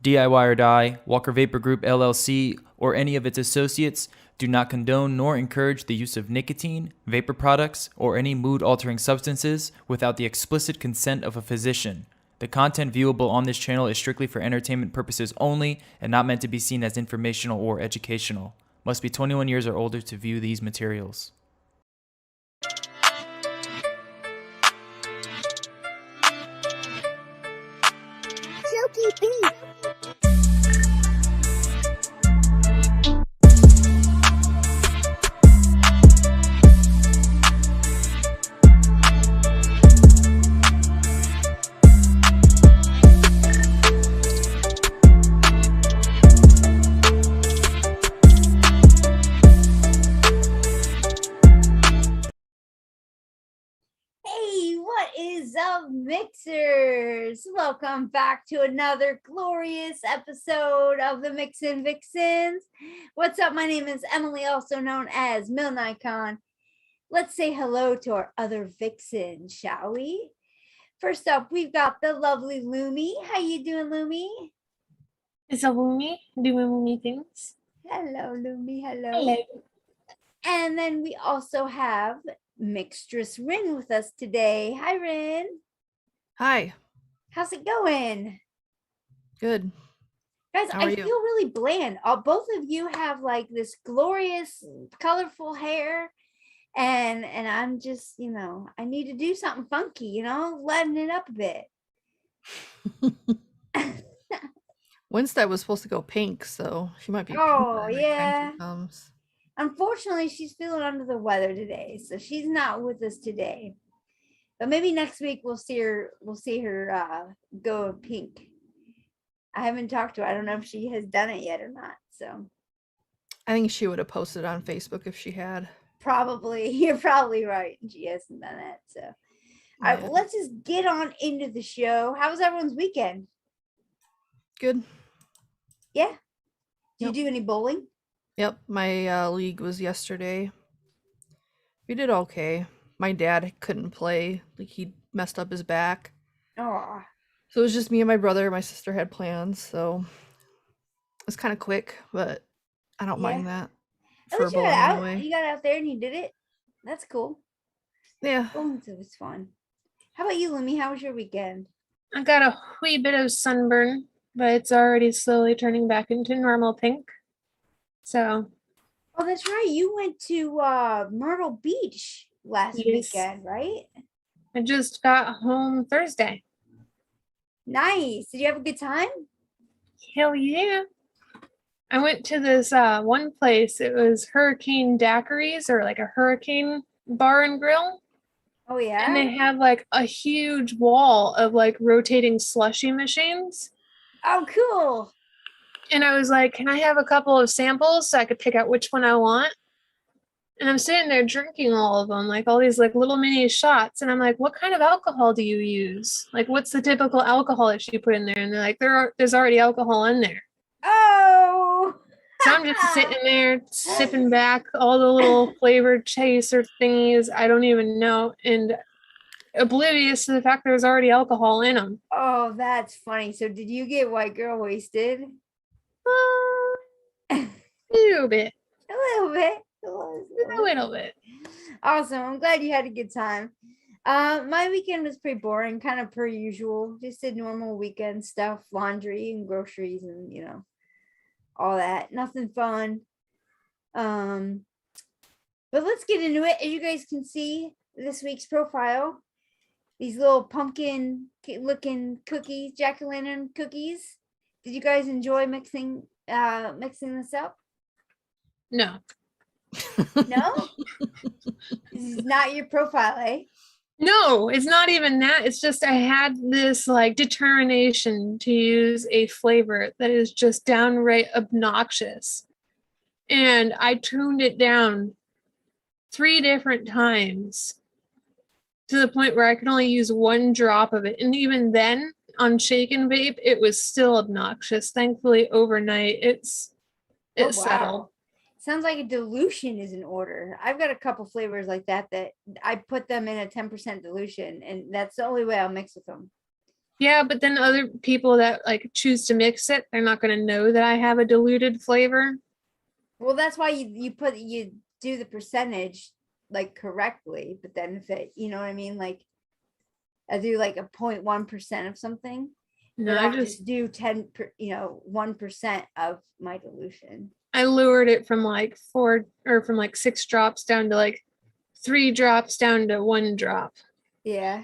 DIY or Die, Walker Vapor Group LLC, or any of its associates do not condone nor encourage the use of nicotine, vapor products, or any mood-altering substances without the explicit consent of a physician. The content viewable on this channel is strictly for entertainment purposes only and not meant to be seen as informational or educational. Must be 21 years or older to view these materials. Silky Pete. Hey, what is up, mixers? Welcome back to another glorious episode of the MIXINVIXENS. What's up? My name is Emily, also known as mlNikon. Let's say hello to our other vixen, shall we? First up, we've got the lovely Lumi. How you doing, Lumi? Is a Lumi doing Lumi things? Hello, Lumi. Hello. Hello. And then we also have Mixtress Rin with us today. Hi, Rin. Hi, How's it going? good. Guys, How I are feel you? really bland. Both of you have like this glorious, colorful hair. And I'm just, I need to do something funky, lighten it up a bit. Wednesday was supposed to go pink, so she might be pink Oh, by the time yeah. she comes. Unfortunately, she's feeling under the weather today, so she's not with us today. But maybe next week we'll see her go pink. I haven't talked to her. I don't know if she has done it yet or not. So I think she would have posted on Facebook if she had. probably, you're probably right. She hasn't done it. So all right, Yeah. well, let's just get on into the show. How was everyone's weekend? Good. Yeah. Did Yep. you do any bowling? Yep, my league was yesterday. We did okay. My dad couldn't play, like he messed up his back. Oh, So it was just me and my brother. My sister had plans, so it was kind of quick, but I don't mind that at for least you got bowling out. anyway. You got out there and you did it. That's cool. Yeah, Bowling was fun. How about you, Lumi? How was your weekend? I got a wee bit of sunburn, but it's already slowly turning back into normal pink. So, Oh, that's right. You went to Myrtle Beach last yes, weekend, right? I just got home Thursday. Nice. Did you have a good time? Hell yeah. I went to this one place. It was Hurricane Daiquiris, or like a hurricane bar and grill. Oh, And yeah? they have like a huge wall of like rotating slushy machines. Oh, cool. And I was like, can I have a couple of samples so I could pick out which one I want? And I'm sitting there drinking all of them, like all these like little mini shots. And I'm like, what kind of alcohol do you use? Like, what's the typical alcohol that you put in there? And they're like, there's already alcohol in there. Oh. So I'm just sitting there sipping back all the little flavored chaser thingies I don't even know, and oblivious to the fact there's already alcohol in them. Oh, that's funny. So did you get white girl wasted? A little bit. A little bit. A little bit. Awesome. I'm glad you had a good time. My weekend was pretty boring, kind of per usual. Just did normal weekend stuff, laundry and groceries and all that. Nothing fun. But let's get into it. As you guys can see, this week's profile, these little pumpkin looking cookies, jack-o'-lantern cookies. Did you guys enjoy mixing this up? No. No? This is not your profile, eh? No, it's not even that. It's just I had this like determination to use a flavor that is just downright obnoxious. And I tuned it down 3 different times to the point where I could only use 1 drop of it. And even then, on Shake and Vape, it was still obnoxious. Thankfully, overnight, it settled. Sounds like a dilution is in order. I've got a couple flavors like that I put them in a 10% dilution, and that's the only way I'll mix with them. Yeah, but then other people that like choose to mix it, they're not going to know that I have a diluted flavor. Well, that's why you do the percentage like correctly, but then if it, you know what I mean, like I do like a 0.1% of something, No, but I I'll just just do 1% of my dilution. I lowered it from like 4 or from like 6 drops down to like 3 drops down to 1 drop. Yeah.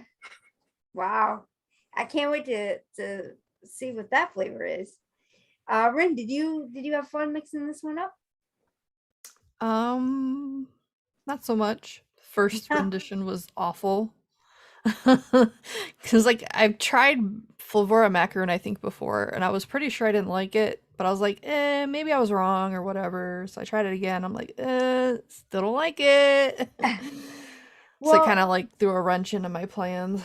Wow. I can't wait to see what that flavor is. Rin, did you have fun mixing this one up? Not so much. First rendition was awful. Because like I've tried Flavora macaron I think before, and I was pretty sure I didn't like it, but I was like, maybe I was wrong or whatever. So I tried it again. I'm like, still don't like it. So it Well, kind of like threw a wrench into my plans.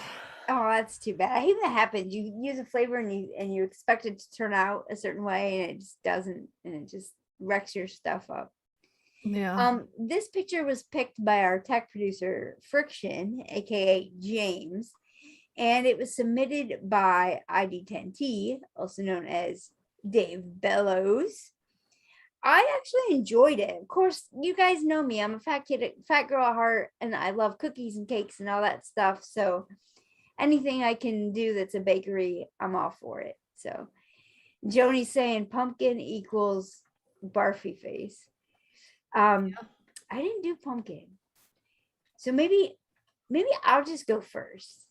oh, that's too bad. I hate when that happens. You use a flavor and you expect it to turn out a certain way and it just doesn't, and it just wrecks your stuff up. Yeah. This picture was picked by our tech producer Friction, aka James, and it was submitted by ID10T, also known as Dave Bellows. I actually enjoyed it. Of course, you guys know me. I'm a fat kid, fat girl at heart, and I love cookies and cakes and all that stuff. So anything I can do that's a bakery, I'm all for it. So Joni's saying pumpkin equals barfy face. I didn't do pumpkin. So maybe I'll just go first.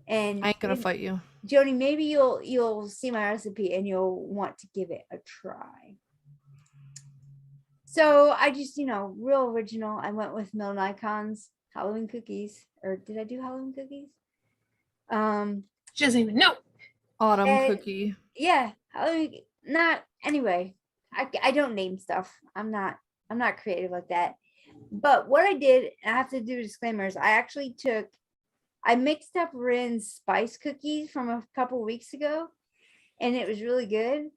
And I ain't gonna fight you. Joni, maybe you'll see my recipe and you'll want to give it a try. So I just, real original. I went with mlNikon's Halloween cookies. Or did I do Halloween cookies? She doesn't even know. Autumn cookie. Yeah, Halloween. Not anyway. I don't name stuff. I'm not creative like that. But what I did, I have to do disclaimers. I mixed up Rin's spice cookies from a couple weeks ago, and it was really good.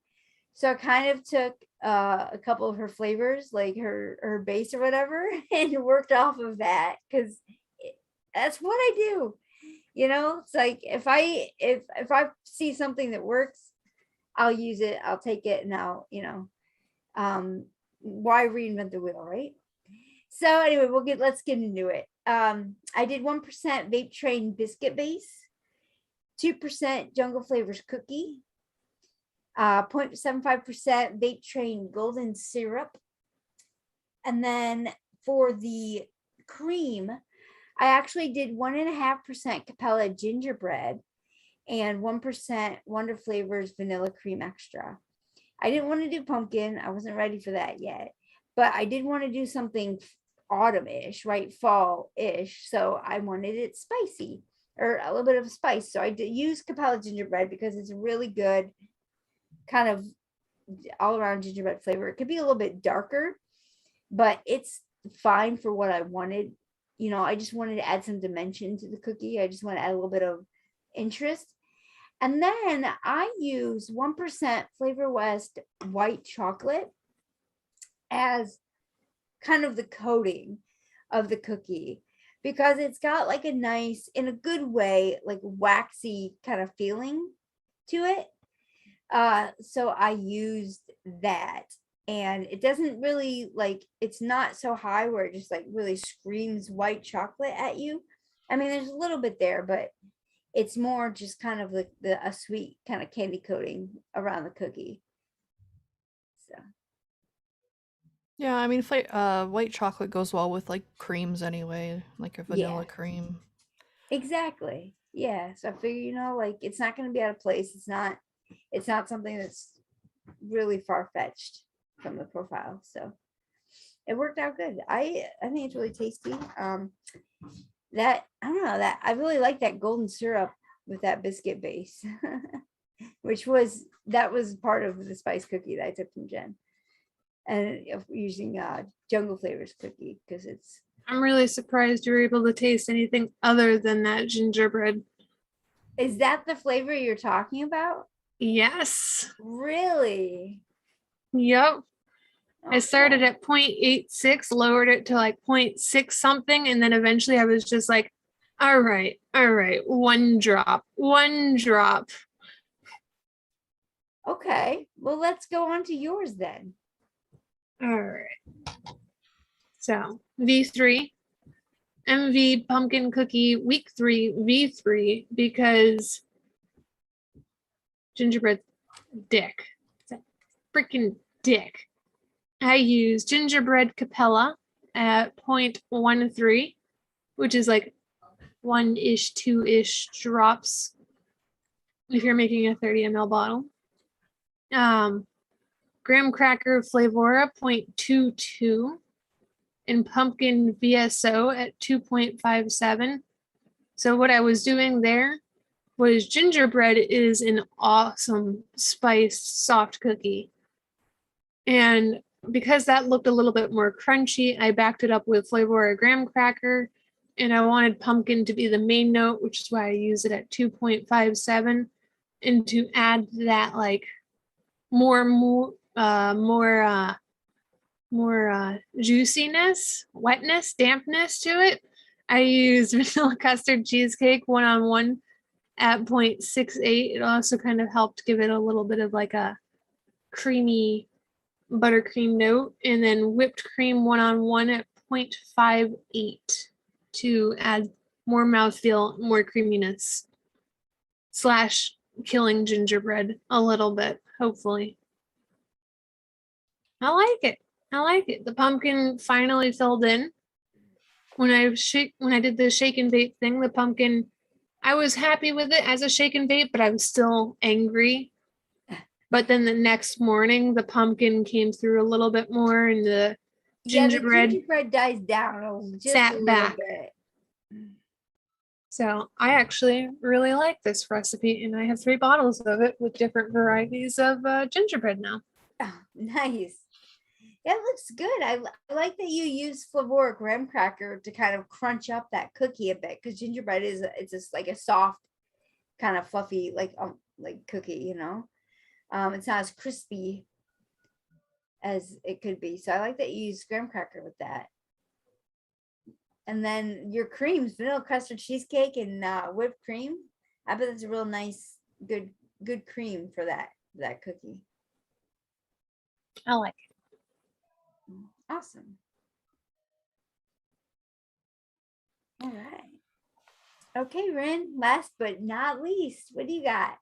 So I kind of took a couple of her flavors, like her base or whatever, and worked off of that because that's what I do. It's like if I see something that works, I'll use it, I'll take it, and I'll, why reinvent the wheel, right? So anyway, let's get into it. I did 1% Vape Train biscuit base, 2% Jungle Flavors cookie, 0.75% Vape Train golden syrup. And then for the cream, I actually did 1.5% Capella gingerbread and 1% Wonder Flavors vanilla cream extra. I didn't want to do pumpkin. I wasn't ready for that yet, but I did want to do something autumn-ish, right? Fall-ish. So I wanted it spicy or a little bit of spice. So I did use Capella gingerbread because it's a really good kind of all-around gingerbread flavor. It could be a little bit darker, but it's fine for what I wanted. I just wanted to add some dimension to the cookie. I just want to add a little bit of interest. And then I use 1% Flavor West white chocolate as kind of the coating of the cookie because it's got like a nice, in a good way, like waxy kind of feeling to it. So I used that, and it doesn't really it's not so high where it just like really screams white chocolate at you. I mean, there's a little bit there, but it's more just kind of like a sweet kind of candy coating around the cookie. So Yeah, I mean, white chocolate goes well with like creams anyway, like a vanilla cream. Exactly. Yeah. So I figure, it's not going to be out of place. It's not something that's really far-fetched from the profile. So it worked out good. I think it's really tasty. That I don't know, that I really like that golden syrup with that biscuit base, which was part of the spice cookie that I took from Jen, and using Jungle Flavors cookie because it's. I'm really surprised you were able to taste anything other than that gingerbread. Is that the flavor you're talking about? Yes. Really? Yep. Okay. I started at 0.86, lowered it to like 0.6 something, and then eventually I was just like, All right. One drop. Okay. Well, let's go on to yours then. All right. So V3, MV pumpkin cookie week 3, V3, because gingerbread dick. It's a freaking dick. I use gingerbread Capella at 0.13, which is like 1-ish, 2-ish drops if you're making a 30 ml bottle. Graham cracker Flavora 0.22 and pumpkin VSO at 2.57. So what I was doing there was gingerbread is an awesome spiced soft cookie. And because that looked a little bit more crunchy, I backed it up with Flavora graham cracker, and I wanted pumpkin to be the main note, which is why I use it at 2.57. And to add that like more juiciness, wetness, dampness to it, I use vanilla custard cheesecake 1-on-1 at 0.68. It also kind of helped give it a little bit of like a creamy buttercream note, and then whipped cream 1-on-1 at 0.58 to add more mouthfeel, more creaminess, / killing gingerbread a little bit, hopefully. I like it. The pumpkin finally filled in. When I did the shake and vape thing, the pumpkin, I was happy with it as a shake and vape, but I was still angry. But then the next morning, the pumpkin came through a little bit more, and the gingerbread, the gingerbread dies down just sat a little back. bit. So I actually really like this recipe, and I have 3 bottles of it with different varieties of gingerbread now. Oh, nice. That looks good. I like that you use Flavora graham cracker to kind of crunch up that cookie a bit, because gingerbread it's just like a soft, kind of fluffy like cookie, you know. It's not as crispy as it could be. So I like that you use graham cracker with that. And then your creams, vanilla custard cheesecake and whipped cream. I bet it's a real nice, good cream for that cookie. I like it. Awesome. All right. Okay, Rin, last but not least, what do you got?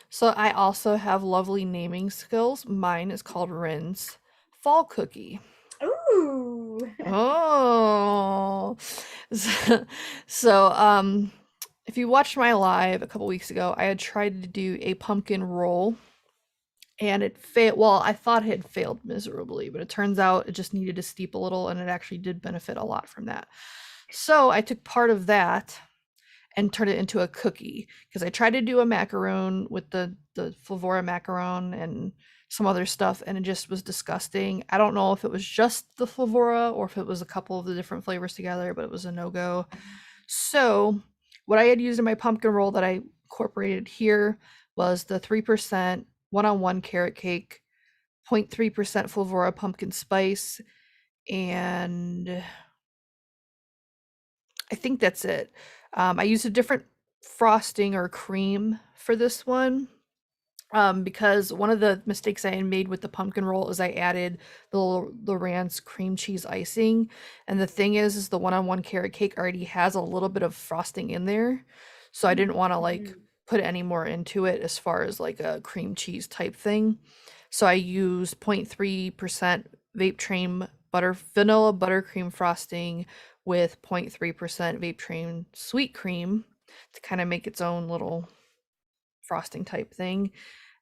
So I also have lovely naming skills. Mine is called Rin's Fall Cookie. Ooh. Oh. So, if you watched my live a couple weeks ago, I had tried to do a pumpkin roll, and it failed. Well, I thought it had failed miserably, but it turns out it just needed to steep a little, and it actually did benefit a lot from that. So I took part of that and turned it into a cookie, because I tried to do a macaron with the Flavora macaron and some other stuff, and it just was disgusting. I don't know if it was just the Flavora or if it was a couple of the different flavors together, but it was a no-go. So what I had used in my pumpkin roll that I incorporated here was the 3% 1-on-1 carrot cake, 0.3% Flavora pumpkin spice, and I think that's it. I used a different frosting or cream for this one, because one of the mistakes I had made with the pumpkin roll is I added the Loran's cream cheese icing, and the thing is the 1-on-1 carrot cake already has a little bit of frosting in there, so I didn't want to like put any more into it as far as like a cream cheese type thing. So I used 0.3% Vape Train vanilla buttercream frosting with 0.3% Vape Train sweet cream to kind of make its own little frosting type thing.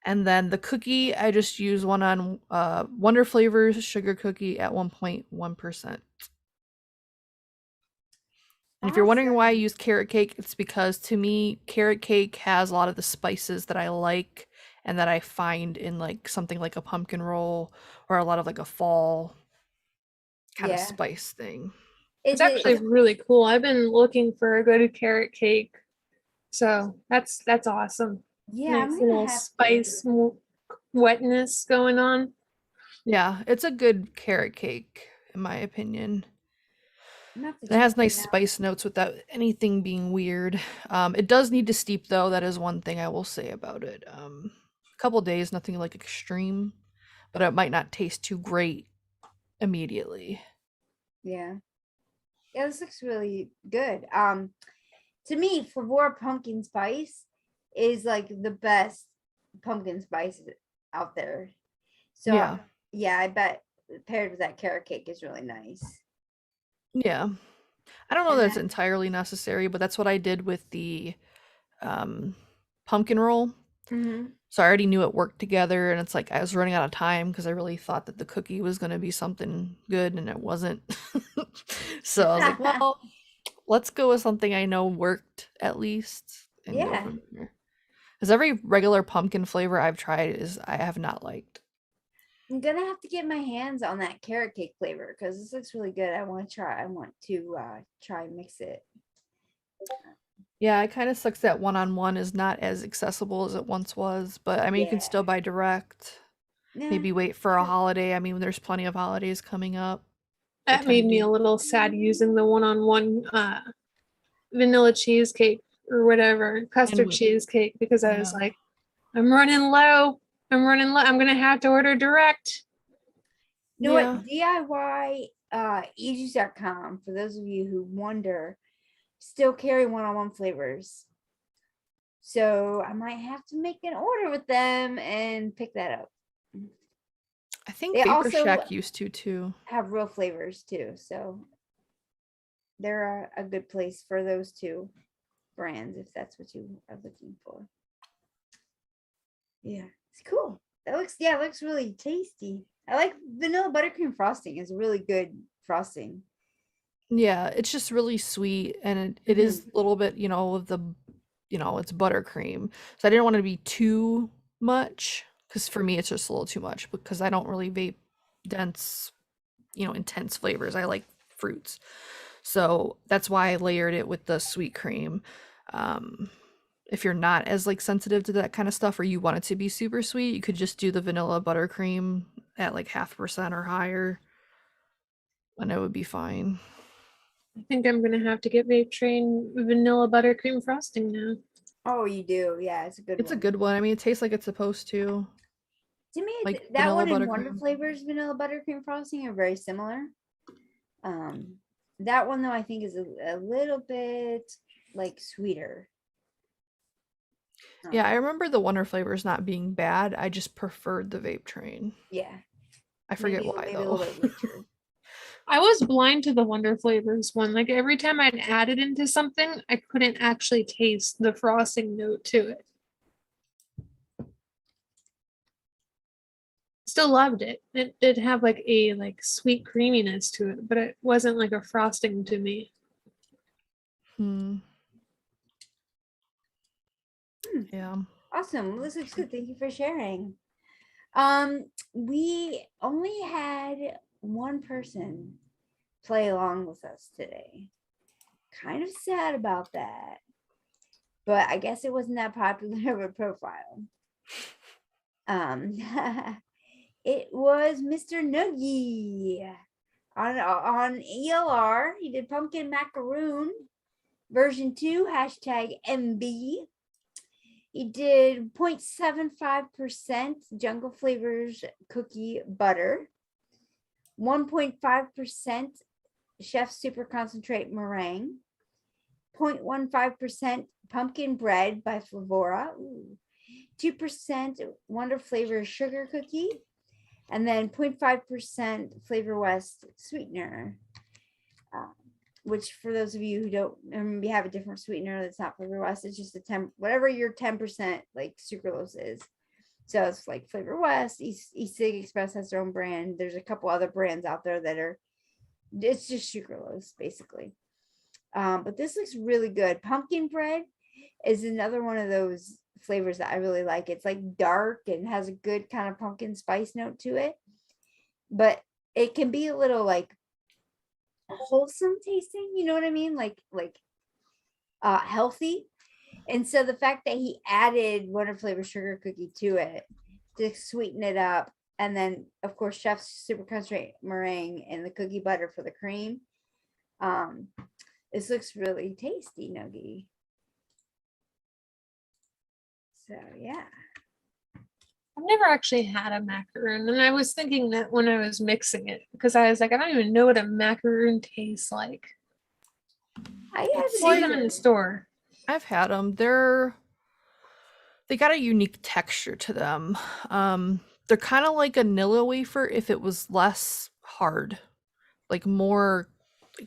And then the cookie, I just use one on Wonder Flavors sugar cookie at 1.1%. And if you're wondering why I use carrot cake, it's because to me, carrot cake has a lot of the spices that I like and that I find in like something like a pumpkin roll or a lot of like a fall kind of spice thing. It's actually really cool. I've been looking for a good carrot cake. So that's awesome. Yeah, nice little spice wetness going on. Yeah, it's a good carrot cake in my opinion. Not the It has nice chocolate spice notes without anything being weird. It does need to steep though. That is one thing I will say about it. A couple days, nothing like extreme, but it might not taste too great immediately. Yeah. Yeah, this looks really good. To me, Flavor pumpkin spice is like the best pumpkin spice out there. So Yeah. yeah, I bet paired with that carrot cake is really nice. Yeah. I don't know And that it's then, entirely necessary, but that's what I did with the pumpkin roll. mhm. So I already knew it worked together, and it's like I was running out of time because I really thought that the cookie was going to be something good, and it wasn't. So I was like, well, let's go with something I know worked at least and go Yeah. from there. Because every regular pumpkin flavor I've tried I have not liked. I'm gonna have to get my hands on that carrot cake flavor because this looks really good. I want to try and mix it. Yeah, it kind of sucks that one-on-one is not as accessible as it once was, but I mean, you can Yeah. still buy direct. Yeah. Maybe wait for a holiday. I mean, there's plenty of holidays coming up. They That tend made to me do- a little sad using the one-on-one vanilla cheesecake or whatever, custard And- cheesecake, because I was Yeah. like, I'm running low. I'm gonna have to order direct. You know Yeah. what? DIY ejuice.com, for those of you who wonder, still carry one-on-one flavors. So I might have to make an order with them and pick that up. I think They Vapor also Shack used to too. have real flavors too. So they're a good place for those two brands if that's what you are looking for. Yeah, it's cool. That looks, yeah, it looks really tasty. I like vanilla buttercream frosting. It's really good frosting. Yeah, it's just really sweet, and it is a little bit, of the, it's buttercream. So I didn't want it to be too much, because for me it's just a little too much because I don't really vape dense, intense flavors. I like fruits. So that's why I layered it with the sweet cream. If you're not as like sensitive to that kind of stuff or you want it to be super sweet, you could just do the vanilla buttercream at like 0.5% or higher, and it would be fine. I think I'm gonna have to get Vape Train vanilla buttercream frosting now. Oh, you do? Yeah, it's a good It's a one. good one. I mean, it tastes like it's supposed to. To me, Like that vanilla one and Wonder buttercream. Flavors vanilla buttercream frosting are very similar. That one though I think is a little bit like sweeter. Yeah, I remember the Wonder flavors not being bad. I just preferred the Vape Train. Yeah. I forget Maybe, why maybe though. a little bit richer. I was blind to the Wonder Flavors one. Like every time I'd add it into something, I couldn't actually taste the frosting note to it. Still loved it. It did have like a sweet creaminess to it, but it wasn't like a frosting to me. Yeah. Awesome. Well, this looks good. Thank you for sharing. We only had one person play along with us today. Kind of sad about that. But I guess it wasn't that popular of a profile. It was Mr. Noogie on ELR. He did pumpkin macaroon version 2 #MB. He did 0.75% jungle flavors cookie butter, 1.5% chef super concentrate meringue, 0.15% pumpkin bread by Flavora, 2% Wonder Flavor sugar cookie, and then 0.5% Flavor West sweetener, which for those of you who don't maybe have a different sweetener that's not Flavor West, it's just a 10, whatever your 10% like sucralose is. So it's like Flavor West, E-cig Express has their own brand. There's a couple other brands out there that are, it's just sucralose basically. But this looks really good. Pumpkin bread is another one of those flavors that I really like. It's like dark and has a good kind of pumpkin spice note to it, but it can be a little like wholesome tasting, you know what I mean? Like healthy. And so the fact that he added Wonder Flavor sugar cookie to it to sweeten it up, and then of course chef's super concentrate meringue and the cookie butter for the cream, This looks really tasty, nuggy. So yeah. I've never actually had a macaroon, and I was thinking that when I was mixing it, because I was like, I don't even know what a macaroon tastes like. I I haven't see them in either. the store. I've had them. They got a unique texture to them. They're kind of like a Nilla wafer if it was less hard, like more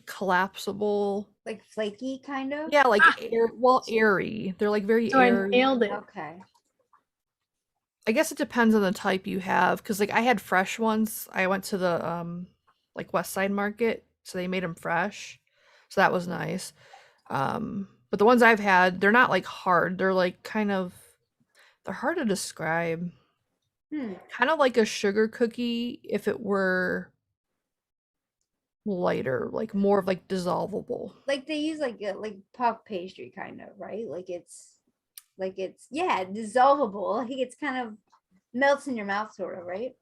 collapsible. Like flaky, kind of. Yeah, like airy. They're like very So I airy. nailed it. Okay. I guess it depends on the type you have, because like I had fresh ones. I went to the like West Side Market, so they made them fresh, so that was nice. But the ones I've had, they're not like hard. They're like they're hard to describe. Kind of like a sugar cookie if it were lighter, like more of like dissolvable. Like they use like puff pastry, kind of, right? Like it's yeah, dissolvable. Like it's kind of melts in your mouth, sort of, right?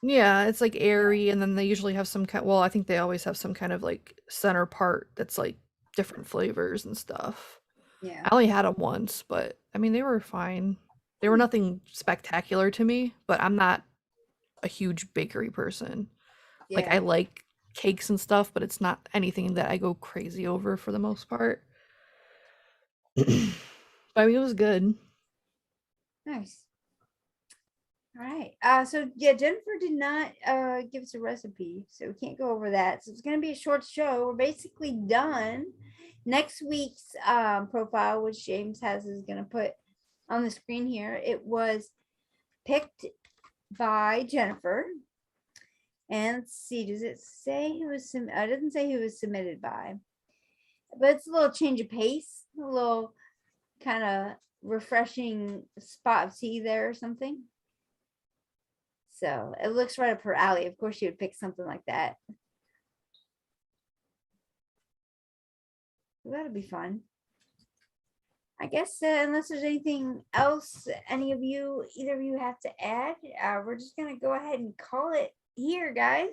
Yeah, it's like airy, and then they usually have some kind. Well, I think they always have some kind of like center part that's like different flavors and stuff. Yeah. I only had them once, but I mean they were fine. They were nothing spectacular to me, but I'm not a huge bakery person. Like I Yeah. like cakes and stuff, but it's not anything that I go crazy over for the most part. But I mean, it was good. Nice. All right. So yeah, Jennifer did not give us a recipe, so we can't go over that. So it's gonna be a short show. We're basically done. Next week's profile, which James has, is gonna put on the screen here. It was picked by Jennifer. And let's see, does it say who was it doesn't say who was submitted by, but it's a little change of pace, a little kind of refreshing spot of tea there or something. So it looks right up her alley. Of course, she would pick something like that. Well, that'll be fun. I guess unless there's anything else either of you have to add, we're just going to go ahead and call it here, guys.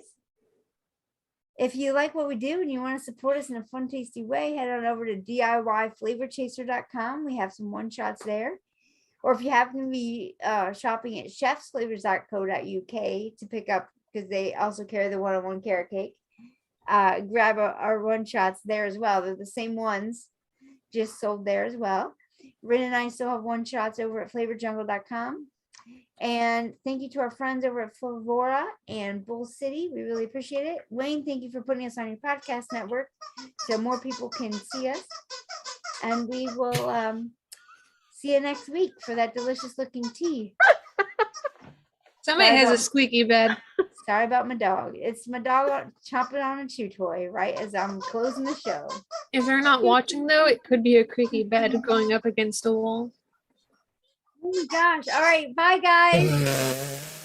If you like what we do and you want to support us in a fun, tasty way, head on over to DIYFlavorChaser.com. We have some one-shots there. Or if you happen to be shopping at chefsflavors.co.uk to pick up, because they also carry the one-on-one carrot cake, grab our one-shots there as well. They're the same ones, just sold there as well. Rin and I still have one-shots over at flavorjungle.com. And thank you to our friends over at Flavora and Bull City. We really appreciate it. Wayne, thank you for putting us on your podcast network so more people can see us. And we will see you next week for that delicious looking tea. Somebody has a squeaky bed. Sorry about my dog. It's my dog chomping on a chew toy right as I'm closing the show. If they're not watching, though, it could be a creaky bed going up against a wall. Oh my gosh. All right. Bye, guys.